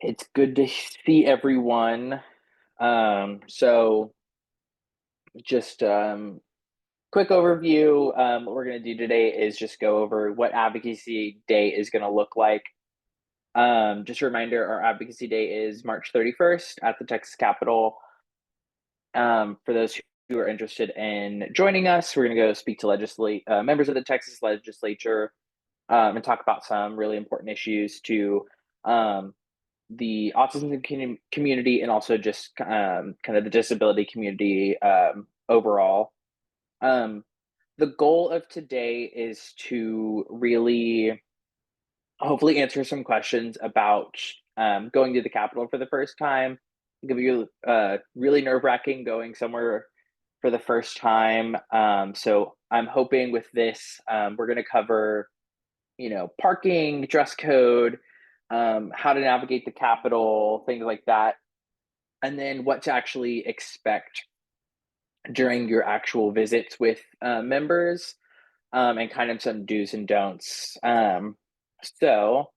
It's good to see everyone. So just quick overview. What we're going to do today is just go over what Advocacy Day is going to look like. Just a reminder, our Advocacy Day is March 31st at the Texas Capitol. For those who are interested in joining us, we're going to go speak to members of the Texas legislature and talk about some really important issues to the autism community and also just kind of the disability community overall. Um, the goal of today is to really hopefully answer some questions about going to the Capitol for the first time. Give you really nerve wracking going somewhere for the first time. So I'm hoping with this, we're going to cover, parking, dress code, how to navigate the Capitol, things like that, and then what to actually expect during your actual visits with members, and kind of some do's and don'ts. So,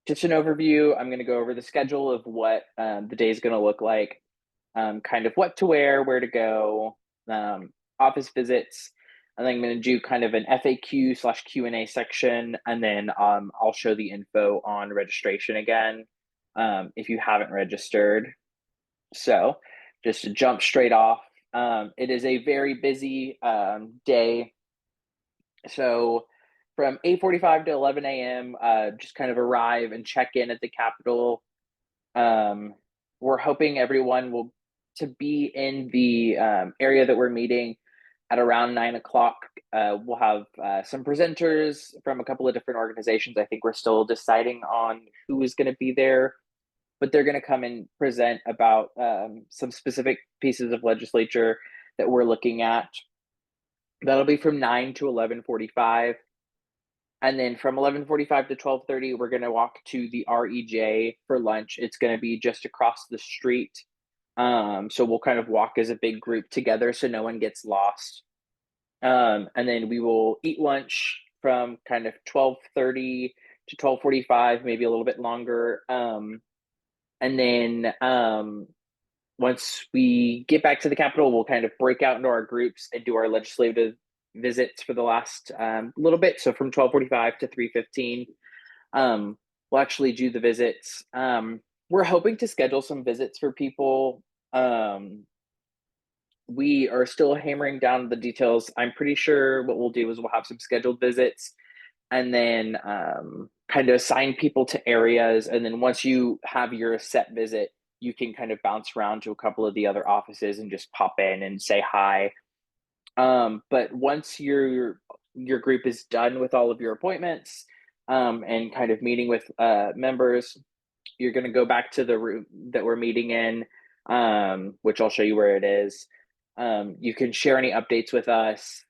just an overview, I'm going to go over the schedule of what the day is going to look like, kind of what to wear, where to go, office visits, and then I'm going to do kind of an FAQ/Q&A section, and then I'll show the info on registration again if you haven't registered. So, just to jump straight off, it is a very busy day. So, from 8:45 to 11 a.m., just kind of arrive and check in at the Capitol. Um, we're hoping everyone will to be in the area that we're meeting at around 9 o'clock. We'll have some presenters from a couple of different organizations. I think we're still deciding on who is going to be there, but they're going to come and present about some specific pieces of legislature that we're looking at. That'll be from 9 to 11:45. And then from 11:45 to 12:30, we're going to walk to the REJ for lunch. It's going to be just across the street. So we'll kind of walk as a big group together so no one gets lost. And then we will eat lunch from kind of 12:30 to 12:45, maybe a little bit longer. And then once we get back to the Capitol, we'll kind of break out into our groups and do our legislative visits for the last little bit. So from 12:45 to 3:15, we'll actually do the visits. We're hoping to schedule some visits for people. We are still hammering down the details. I'm pretty sure what we'll do is we'll have some scheduled visits and then kind of assign people to areas. And then once you have your set visit, you can kind of bounce around to a couple of the other offices and just pop in and say hi. But once your group is done with all of your appointments and kind of meeting with members, you're going to go back to the room that we're meeting in, which I'll show you where it is. You can share any updates with us,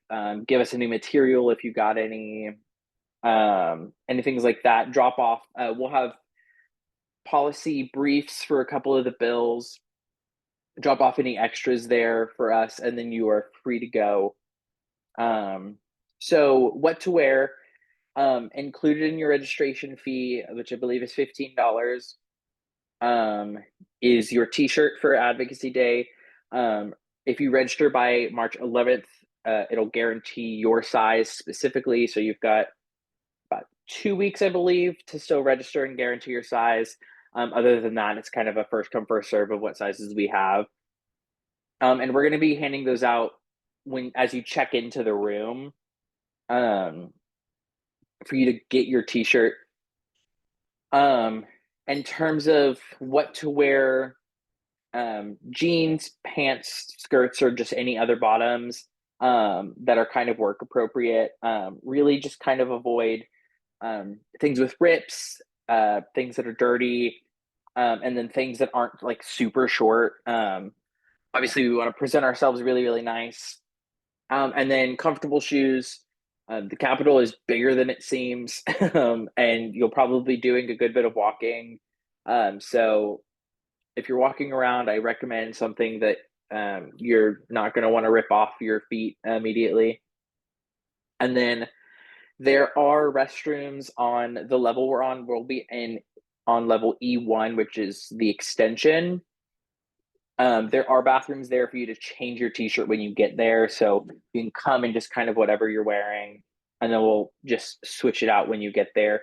give us any material if you got any things like that. Drop off. We'll have policy briefs for a couple of the bills. Drop off any extras there for us, and then you are free to go. So what to wear, included in your registration fee, which I believe is $15, is your t-shirt for Advocacy Day. If you register by March 11th, it'll guarantee your size specifically. So you've got about 2 weeks, I believe, to still register and guarantee your size. Other than that, it's kind of a first come, first serve of what sizes we have. And we're going to be handing those out as you check into the room, for you to get your t-shirt. In terms of what to wear, jeans, pants, skirts, or just any other bottoms that are kind of work appropriate. Really just kind of avoid things with rips, things that are dirty, and then things that aren't like super short. Obviously, we want to present ourselves really, really nice. And then comfortable shoes. The Capitol is bigger than it seems, and you'll probably be doing a good bit of walking. So if you're walking around, I recommend something that you're not going to want to rip off your feet immediately. And then there are restrooms on the level we're on. We'll be in on level E1, which is the extension. There are bathrooms there for you to change your t-shirt when you get there, so you can come in just kind of whatever you're wearing, and then we'll just switch it out when you get there.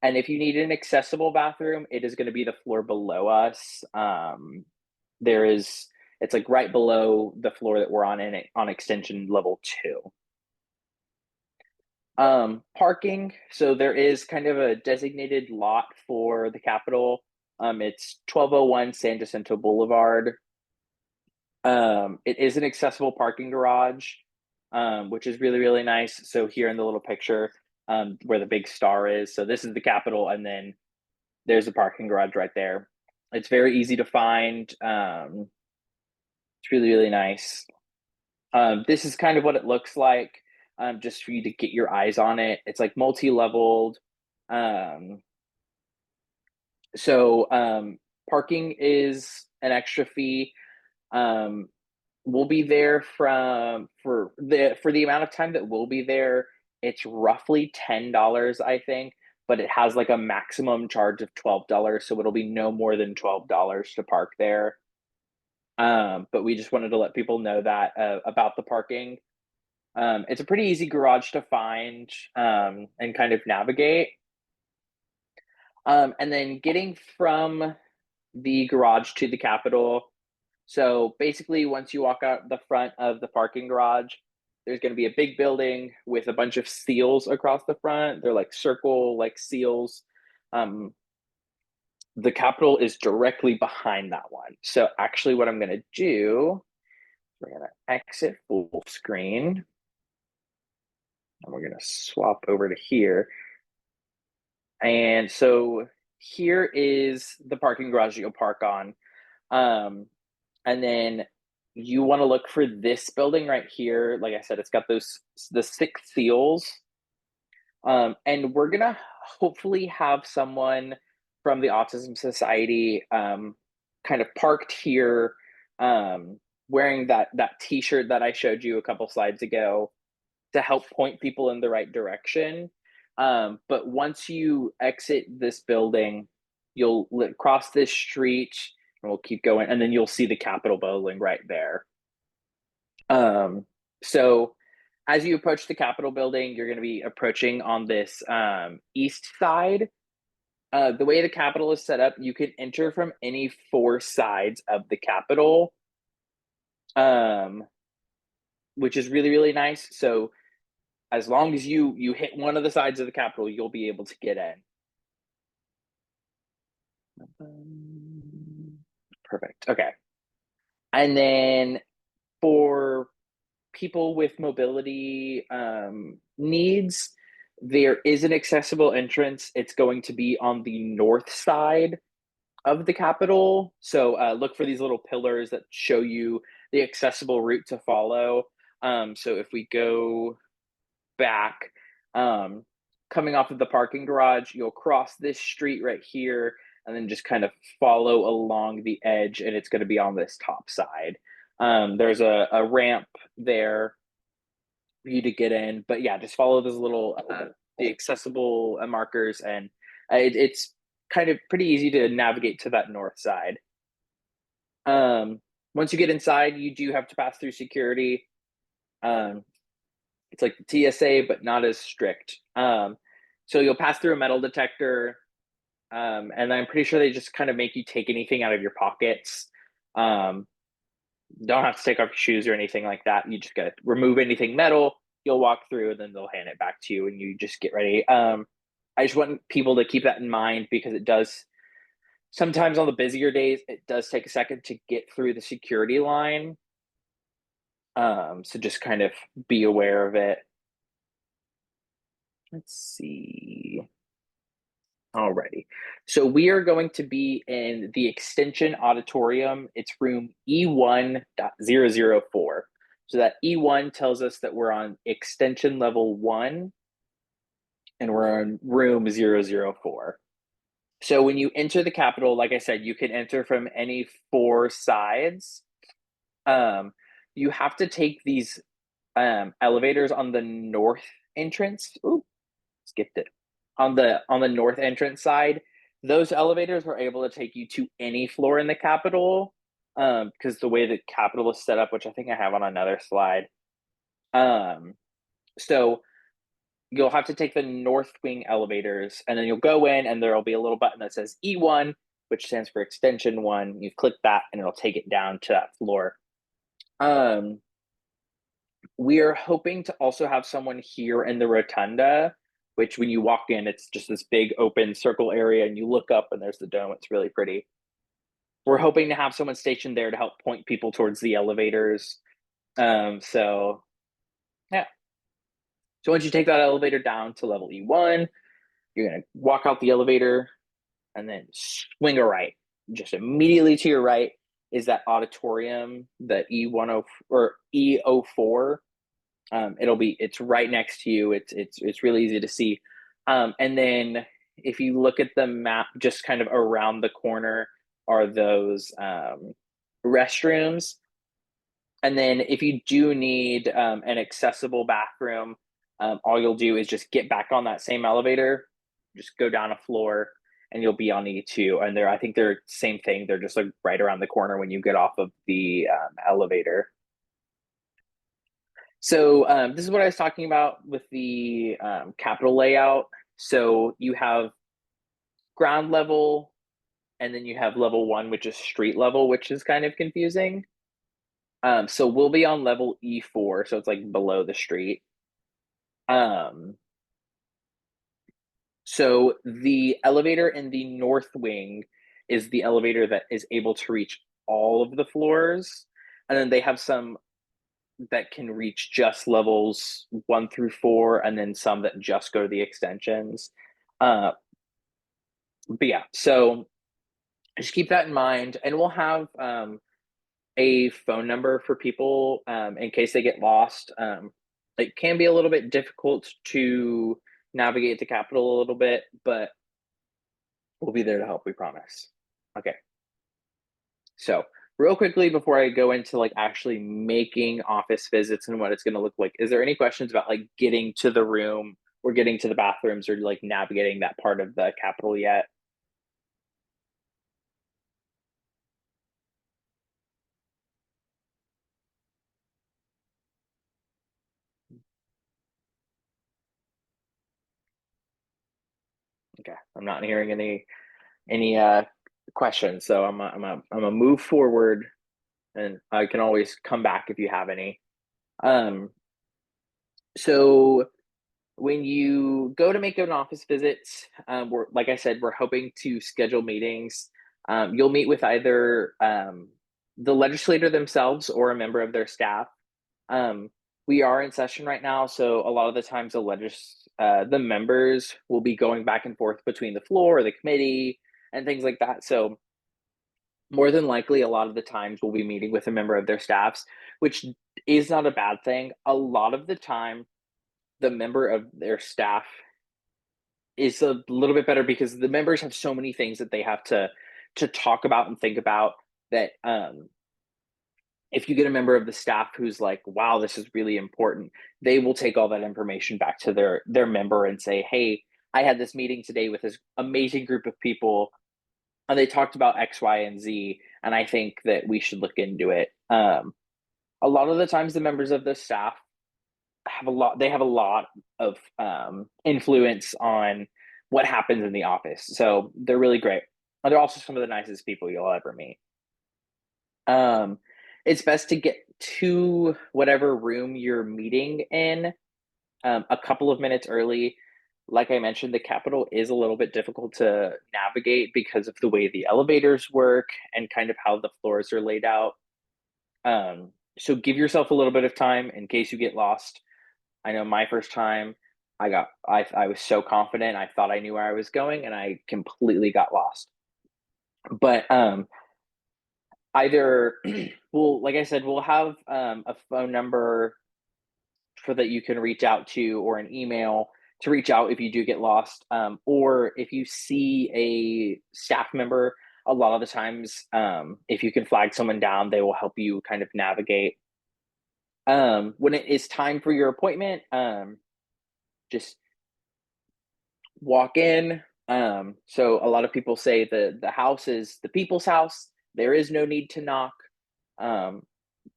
And if you need an accessible bathroom, it is going to be the floor below us. There is, it's like right below the floor that we're on in it, on extension level 2. Parking. So there is kind of a designated lot for the Capitol. It's 1201 San Jacinto Boulevard. It is an accessible parking garage, which is really, really nice. So here in the little picture, where the big star is, so this is the Capitol, and then there's the parking garage right there. It's very easy to find. It's really, really nice. This is kind of what it looks like, just for you to get your eyes on it. It's like multi-leveled. So parking is an extra fee. We'll be there for the amount of time that we'll be there. It's roughly $10, I think, but it has like a maximum charge of $12, so it'll be no more than $12 to park there. But we just wanted to let people know that about the parking. It's a pretty easy garage to find, and kind of navigate. And then getting from the garage to the Capitol. So basically, once you walk out the front of the parking garage, there's going to be a big building with a bunch of seals across the front. They're like circle, like seals. The Capitol is directly behind that one. So actually, what I'm going to do, we're going to exit full screen. And we're going to swap over to here. And so here is the parking garage that you'll park on. And then you want to look for this building right here. Like I said, it's got the 6 seals. And we're gonna hopefully have someone from the Autism Society kind of parked here, wearing that t-shirt that I showed you a couple slides ago to help point people in the right direction. But once you exit this building, you'll cross this street, and we'll keep going, and then you'll see the Capitol building right there. So as you approach the Capitol building, you're going to be approaching on this east side. The way the Capitol is set up, you can enter from any 4 sides of the Capitol, which is really, really nice. So as long as you hit one of the sides of the Capitol, you'll be able to get in. Perfect. Okay. And then for people with mobility needs, there is an accessible entrance. It's going to be on the north side of the Capitol. So look for these little pillars that show you the accessible route to follow. So if we go back, coming off of the parking garage, you'll cross this street right here and then just kind of follow along the edge, and it's going to be on this top side. There's a ramp there for you to get in, but yeah, just follow those little the accessible markers, and it's kind of pretty easy to navigate to that north side. Once you get inside, you do have to pass through security. It's like the TSA, but not as strict. So you'll pass through a metal detector, and I'm pretty sure they just kind of make you take anything out of your pockets. Don't have to take off your shoes or anything like that. You just gotta remove anything metal. You'll walk through, and then they'll hand it back to you, and you just get ready. I just want people to keep that in mind, because it does sometimes on the busier days, it does take a second to get through the security line. So just kind of be aware of it. Let's see. Alrighty. So we are going to be in the Extension Auditorium. It's room E1.004. So that E1 tells us that we're on extension level 1, and we're on room 004. So when you enter the Capitol, like I said, you can enter from any 4 sides. You have to take these elevators on the north entrance. Ooh, skipped it. On the north entrance side, those elevators are able to take you to any floor in the Capitol, because the way the Capitol is set up, which I think I have on another slide. So you'll have to take the north wing elevators, and then you'll go in, and there'll be a little button that says E1, which stands for extension 1. You click that, and it'll take it down to that floor. We are hoping to also have someone here in the rotunda, which when you walk in, it's just this big open circle area, and you look up, and there's the dome. It's really pretty. We're hoping to have someone stationed there to help point people towards the elevators. So yeah. So once you take that elevator down to level E1, you're gonna walk out the elevator and then swing a right. Just immediately to your right is that auditorium, the E10 or E04. It's right next to you. It's really easy to see. And then if you look at the map, just kind of around the corner are those restrooms. And then if you do need an accessible bathroom, all you'll do is just get back on that same elevator, just go down a floor, and you'll be on E2. And I think they're same thing. They're just like right around the corner when you get off of the elevator. So this is what I was talking about with the Capitol layout. So you have ground level, and then you have level 1, which is street level, which is kind of confusing. So we'll be on level E4, so it's like below the street. So the elevator in the north wing is the elevator that is able to reach all of the floors. And then they have some that can reach just levels 1 through 4, and then some that just go to the extensions. But yeah, so just keep that in mind. And we'll have a phone number for people in case they get lost. It can be a little bit difficult to navigate the Capitol a little bit, but we'll be there to help, we promise. Okay. So real quickly before I go into like actually making office visits and what it's going to look like, is there any questions about like getting to the room or getting to the bathrooms or like navigating that part of the Capitol yet? Okay, I'm not hearing any questions, so I'm a move forward, and I can always come back if you have any. Um, so when you go to make an office visit, we're like I said, we're hoping to schedule meetings. You'll meet with either the legislator themselves or a member of their staff. Um, we are in session right now, so a lot of the times the members will be going back and forth between the floor, the committee, and things like that. So more than likely, a lot of the times we'll be meeting with a member of their staffs, which is not a bad thing. A lot of the time, the member of their staff is a little bit better because the members have so many things that they have to talk about and think about that if you get a member of the staff who's like, wow, this is really important, they will take all that information back to their member and say, hey, I had this meeting today with this amazing group of people and they talked about X, Y, and Z, and I think that we should look into it. A lot of the times the members of the staff they have a lot of influence on what happens in the office. So they're really great. And they're also some of the nicest people you'll ever meet. Um, it's best to get to whatever room you're meeting in a couple of minutes early. Like I mentioned, the Capitol is a little bit difficult to navigate because of the way the elevators work and kind of how the floors are laid out. So give yourself a little bit of time in case you get lost. I know my first time, I was so confident, I thought I knew where I was going, and I completely got lost. But either well, like I said, we'll have a phone number for that you can reach out to, or an email to reach out if you do get lost, or if you see a staff member. A lot of the times, if you can flag someone down, they will help you kind of navigate. When it is time for your appointment, just walk in, So a lot of people say the house is the people's house. There is no need to knock. Um,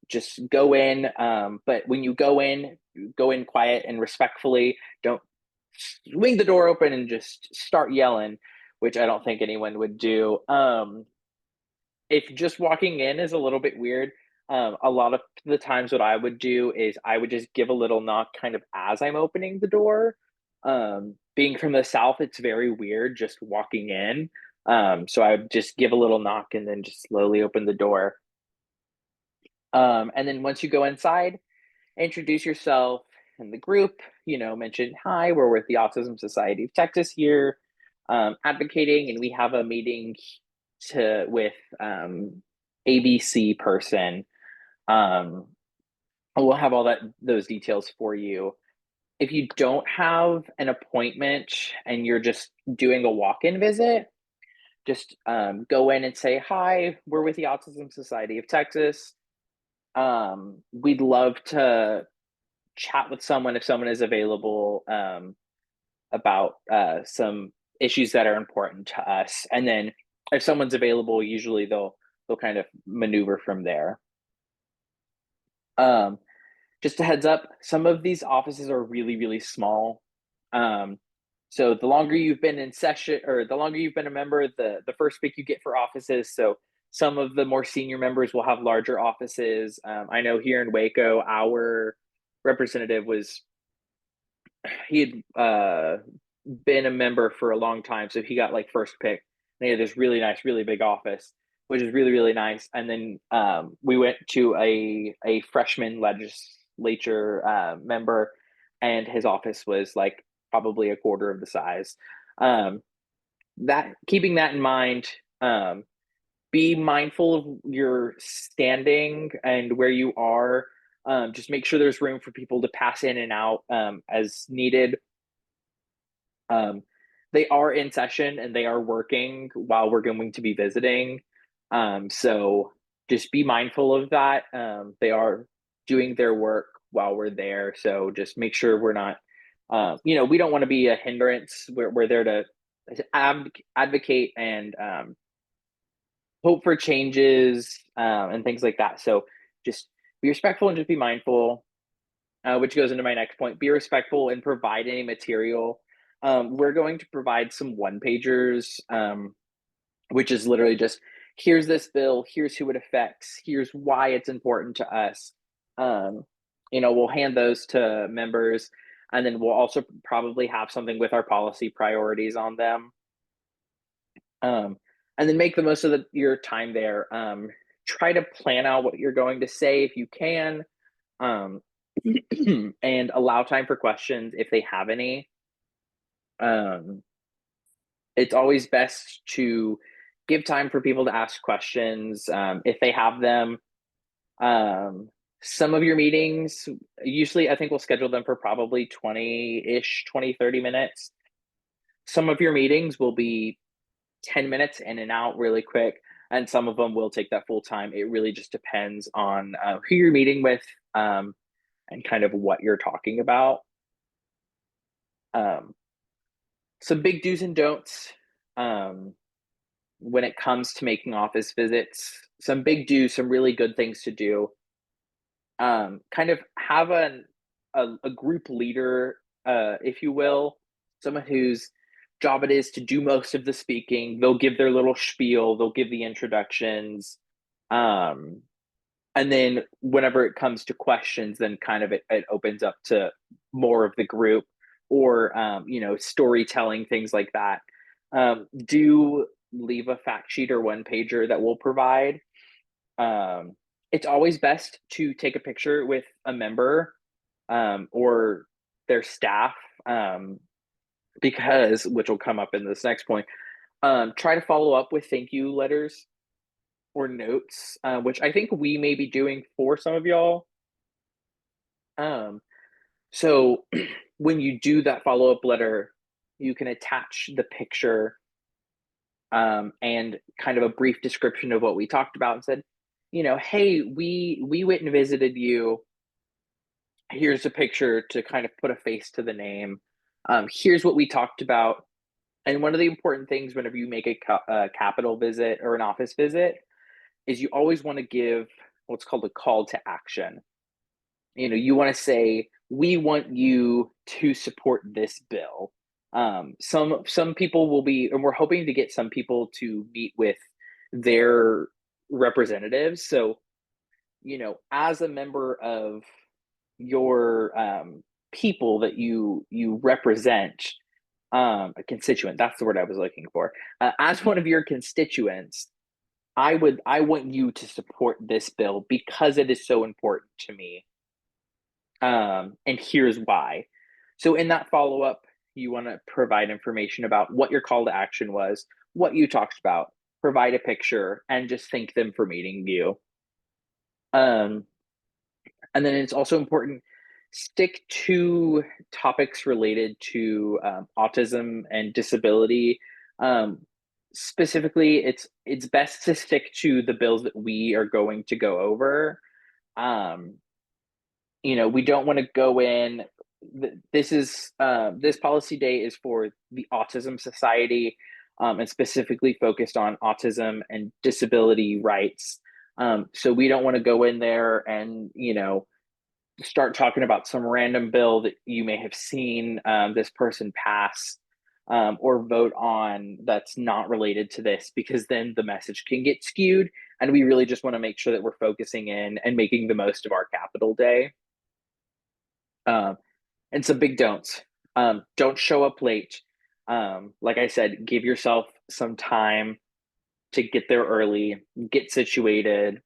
just go in. But when you go in quiet and respectfully. Don't swing the door open and just start yelling, which I don't think anyone would do. If just walking in is a little bit weird, a lot of the times what I would do is I would just give a little knock kind of as I'm opening the door. Being from the South, it's very weird just walking in. So I would just give a little knock and then just slowly open the door. And then once you go inside, introduce yourself and the group, mention, hi, we're with the Autism Society of Texas here, advocating, and we have a meeting with ABC person. Um, we'll have all those details for you. If you don't have an appointment and you're just doing a walk-in visit, just go in and say, hi, we're with the Autism Society of Texas. We'd love to chat with someone if someone is available, about some issues that are important to us. And then if someone's available, usually they'll kind of maneuver from there. Um, just a heads up, some of these offices are really, really small. Um, so the longer you've been in session, or the longer you've been a member, the first pick you get for offices. So some of the more senior members will have larger offices. I know here in Waco, our representative was he had been a member for a long time, so he got like first pick. And he had this really nice, really big office, which is really, really nice. And then we went to a freshman legislature member, and his office was like probably a quarter of the size. Um, that keeping that in mind, be mindful of your standing and where you are. Just make sure there's room for people to pass in and out as needed. Um, they are in session and they are working while we're going to be visiting. So just be mindful of that. They are doing their work while we're there. So just make sure we're not, we don't want to be a hindrance. We're there to advocate and hope for changes and things like that. So just be respectful and just be mindful, which goes into my next point. Be respectful and provide any material. We're going to provide some one pagers, which is literally just here's this bill, here's who it affects, here's why it's important to us. Um, we'll hand those to members, and then we'll also probably have something with our policy priorities on them. And then make the most of your time there. Try to plan out what you're going to say if you can, um, and allow time for questions if they have any. Um, it's always best to give time for people to ask questions if they have them. Um, some of your meetings, usually I think we'll schedule them for probably 20-ish, 20, 30 minutes. Some of your meetings will be 10 minutes in and out really quick, and some of them will take that full time. It really just depends on who you're meeting with, and kind of what you're talking about. Um, some big do's and don'ts um, when it comes to making office visits. Some big do's, some really good things to do. Kind of have a group leader, if you will, someone whose job it is to do most of the speaking. They'll give their little spiel, they'll give the introductions. Um, and then whenever it comes to questions, then kind of it opens up to more of the group, or storytelling, things like that. Do leave a fact sheet or one pager that we'll provide. um, it's always best to take a picture with a member, or their staff, um, because, which will come up in this next point, try to follow up with thank you letters or notes, which I think we may be doing for some of y'all. Um, so when you do that follow up letter, you can attach the picture, and kind of a brief description of what we talked about, and said, hey, we went and visited you. Here's a picture to kind of put a face to the name. Here's what we talked about. And one of the important things whenever you make a capital visit or an office visit is you always want to give what's called a call to action. You want to say, we want you to support this bill. Some people will be, and we're hoping to get some people to meet with their representatives. So, as a member of your people that you represent, a constituent, that's the word I was looking for. As one of your constituents, I want you to support this bill because it is so important to me, and here's why. So in that follow up, you want to provide information about what your call to action was, what you talked about, provide a picture, and just thank them for meeting you. Um, and then it's also important, stick to topics related to autism and disability. Um, Specifically, it's best to stick to the bills that we are going to go over. Um, we don't want to go in. This policy day is for the Autism Society, and specifically focused on autism and disability rights. So we don't want to go in there and start talking about some random bill that you may have seen this person pass, or vote on that's not related to this, because then the message can get skewed. And we really just want to make sure that we're focusing in and making the most of our Capital Day. And some big don'ts. Don't show up late. Like I said, give yourself some time to get there early, get situated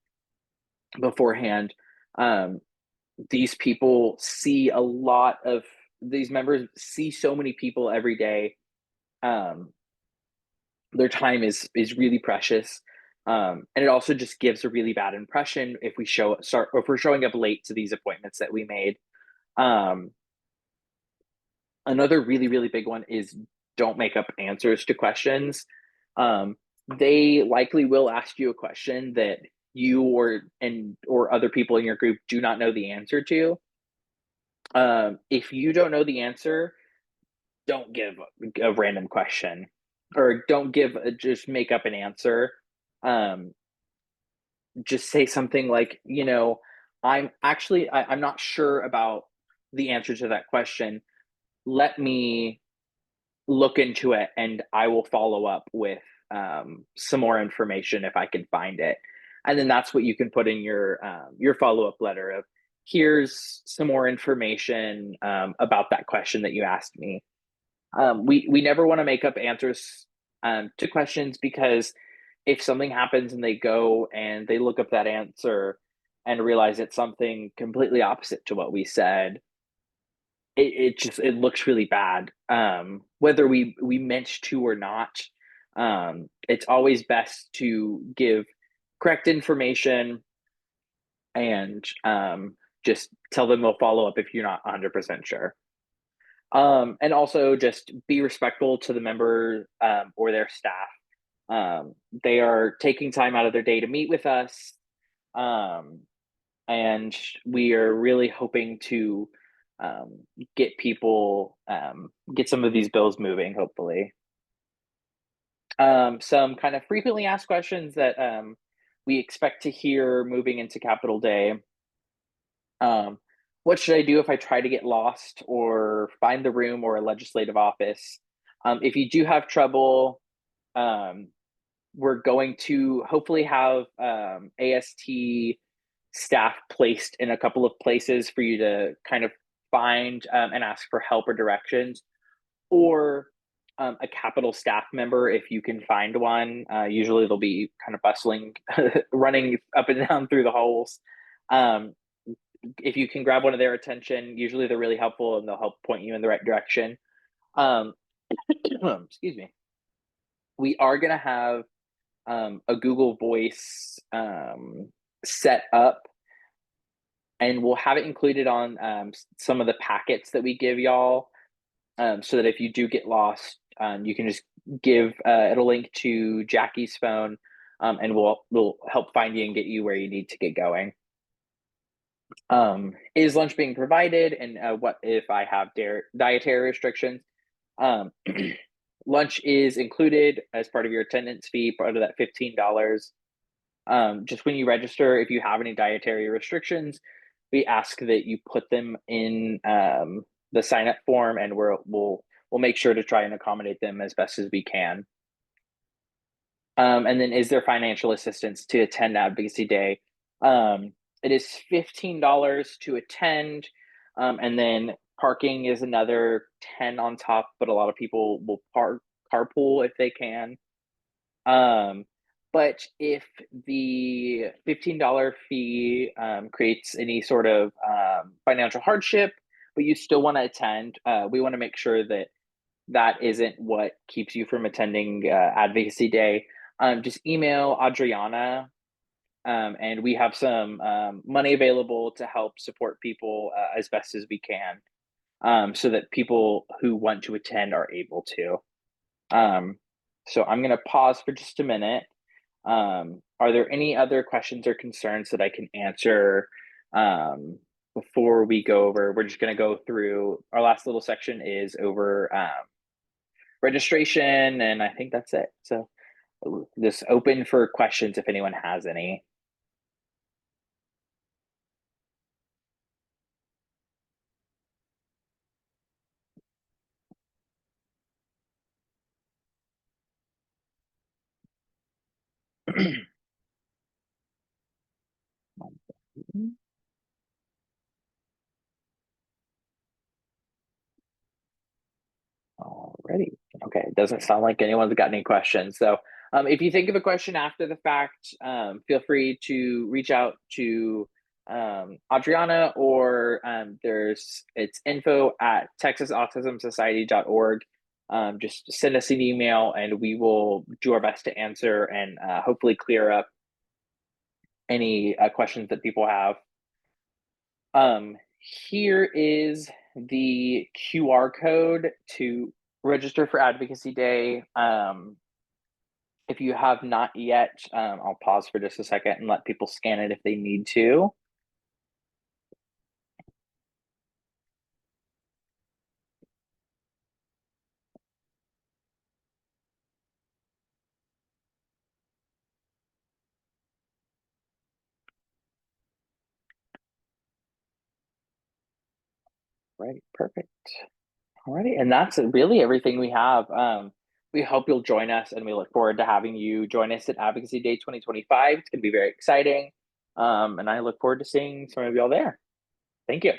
beforehand. Um, these people see a lot of these members see so many people every day. Um, their time is really precious. And it also just gives a really bad impression if if we're showing up late to these appointments that we made. Um, Another really, really big one is don't make up answers to questions. Um, they likely will ask you a question that you or other people in your group do not know the answer to. If you don't know the answer, don't give a random question, or don't just make up an answer. Um, just say something like, I'm not sure about the answer to that question. Let me look into it and I will follow up with some more information if I can find it. And then that's what you can put in your follow up letter of, here's some more information about that question that you asked me. We never want to make up answers to questions, because if something happens and they go and they look up that answer and realize it's something completely opposite to what we said, it looks really bad, whether we meant to or not. It's always best to give correct information, and just tell them they'll follow up if you're not 100% sure. And also just be respectful to the member, or their staff. They are taking time out of their day to meet with us, um, and we are really hoping to get get some of these bills moving, hopefully. Some kind of frequently asked questions that we expect to hear moving into Capital Day. Um, what should I do if I try to get lost or find the room or a legislative office? If you do have trouble, um, we're going to hopefully have AST staff placed in a couple of places for you to kind of find and ask for help or directions, or a Capitol staff member if you can find one. Usually they'll be kind of bustling, running up and down through the halls. Um, if you can grab one of their attention, usually they're really helpful and they'll help point you in the right direction. Um, excuse me. We are going to have a Google Voice set up, and we'll have it included on some of the packets that we give y'all, so that if you do get lost, you can just it'll link to Jackie's phone, and we'll help find you and get you where you need to get going. Is lunch being provided, and what if I have dietary restrictions? Lunch is included as part of your attendance fee, part of that $15. Just when you register, if you have any dietary restrictions, we ask that you put them in the sign up form, and we'll make sure to try and accommodate them as best as we can. And then, is there financial assistance to attend Advocacy Day? It is $15 to attend, and then parking is another 10 on top. But a lot of people will carpool if they can. Um, but if the $15 fee creates any sort of financial hardship, but you still want to attend, we want to make sure that that isn't what keeps you from attending Advocacy Day. Just email Adriana, and we have some money available to help support people as best as we can, so that people who want to attend are able to. Um, so I'm going to pause for just a minute. Are there any other questions or concerns that I can answer before we go over? We're just going to go through our last little section is over registration, and I think that's it. So this open for questions if anyone has any. Alrighty. Okay. It doesn't sound like anyone's got any questions. So if you think of a question after the fact, feel free to reach out to Adriana, or it's info@texasautismsociety.org. Just send us an email and we will do our best to answer and hopefully clear up any questions that people have. Here is the QR code to register for Advocacy Day. If you have not yet, I'll pause for just a second and let people scan it if they need to. Right, perfect. Alrighty, and that's really everything we have. We hope you'll join us, and we look forward to having you join us at Advocacy Day 2025. It's going to be very exciting, and I look forward to seeing some of y'all there. Thank you.